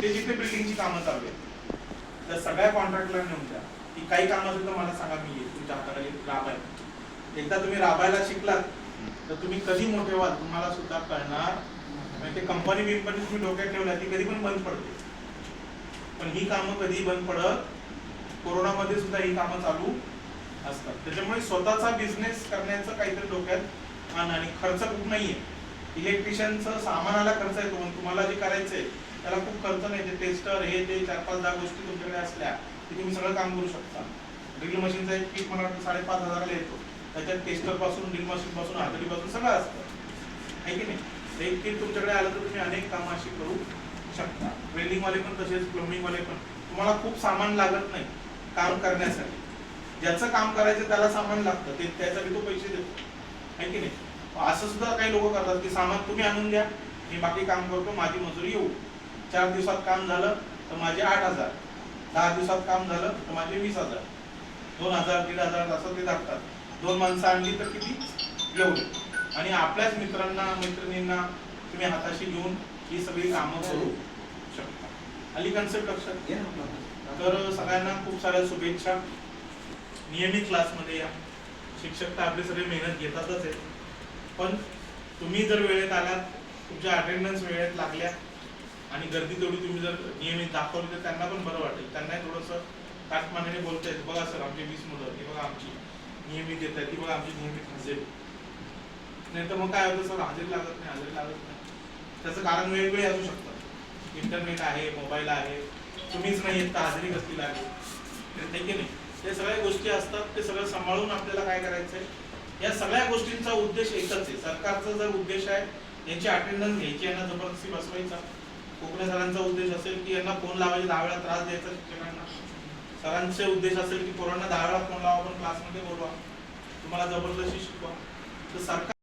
जिथे जिथे बिल्डिंगची कामं चालू आहेत त्या सगळ्या कॉन्ट्रॅक्टरला नेऊन द्या की काही काम असेल तर मला सांगा, मी येईल तुमच्या हाताखाली राबायला. एकदा तुम्ही राबायला शिकलात तर तुम्ही कधी मोठे व्हाल तुम्हाला सुद्धा कळणार. म्हणजे कंपनी बिंपनी तुम्ही डोक्यात ठेवल्या ती कधी पण बंद पडते, पण ही कामं कधी बंद पडत. कोरोनामध्ये सुद्धा ही कामं चालू असतात. त्याच्यामुळे स्वतःचा बिझनेस करण्याचं काहीतरी डोक्यात आण. आणि खर्च खूप नाहीये. इलेक्ट्रिशियनचं सामानाला खर्च येतो, पण तुम्हाला जे करायचंय त्याला खूप खर्च नाही. ते टेस्टर हे ते 4-5-10 गोष्टी तुमच्याकडे असल्या की तुम्ही सगळं काम करू शकता. ड्रिल मशीनचा एक किट मला वाटतं 5,500ला येतो. त्याच्यात टेस्टर पासून, ड्रिल मशीन पासून, हातडी पासून सगळं असतं, आहे की नाही. एक किट तुमच्याकडे आलं तर तुम्ही अनेक कामं अशी करू शकता. वेल्डिंग वाले पण तसेच, प्लंबिंग वाले पण. तुम्हाला खूप सामान लागत नाही काम करण्यासाठी. ज्याचं काम करायचं त्याला सामान लागतं, ते त्यासाठी तो पैसे देतो, आहे की नाही. असं सुद्धा काही लोक करतात की सामान तुम्ही आणून द्या, मी बाकी काम करतो, माझी मजुरी येऊ. 4 दिवसात काम झालं तर माझे 8,000, 10 दिवसात काम झालं तर माझे 20,000, 2,000, 1,500 असं ते दाखतात. 2 माणसं आणली तर किती एवढे. आणि आपल्याच मित्रांना मैत्रिणींना तुम्ही हाताशी घेऊन ही सगळी कामं करू शकता. आली कन्सेप्ट लक्षात घ्या. तर सगळ्यांना खूप साऱ्या शुभेच्छा. नियमित क्लासमध्ये या. शिक्षक तर आपले सगळे मेहनत घेतातच आहेत, पण तुम्ही जर वेळेत आलात, तुमच्या अटेंडन्स वेळेत लागल्या आणि गर्दी तेवढी तुम्ही जर नियमित दाखवली तर त्यांना पण बरं वाटेल. त्यांनाही थोडंसं ताटमानेने बोलता येईल, बघा सर आमचे 20 मुलं, ती बघा आमची नियमित येत आहे, ती बघा आमची नियमित हजेरी. नाही तर मग काय होतं, सर हजेरी लागत नाही, हजेरी लागत नाही. त्याचं कारण वेगवेगळे असू शकतात. इंटरनेट आहे, मोबाईल आहे, तुम्हीच नाही येत तर हजेरी कसली लागेल, की नाही. ते सगळ्या गोष्टी असतात. ते सगळं सांभाळून आपल्याला काय करायचंय. या सगळ्या गोष्टींचा उद्देश एकच आहे. सरकारचा जर उद्देश आहे यांची अटेंडन्स घ्यायची, यांना जबरदस्ती बसवायचा. कोकणे सरांचा उद्देश असेल की यांना फोन लावायचे, 10 वेळा त्रास द्यायचा शिक्षकांना. सरांचे उद्देश असेल की पोरांना 10 वेळा फोन लावा, पण क्लासमध्ये बोलवा, तुम्हाला जबरदस्ती शिकवा. तर सरकार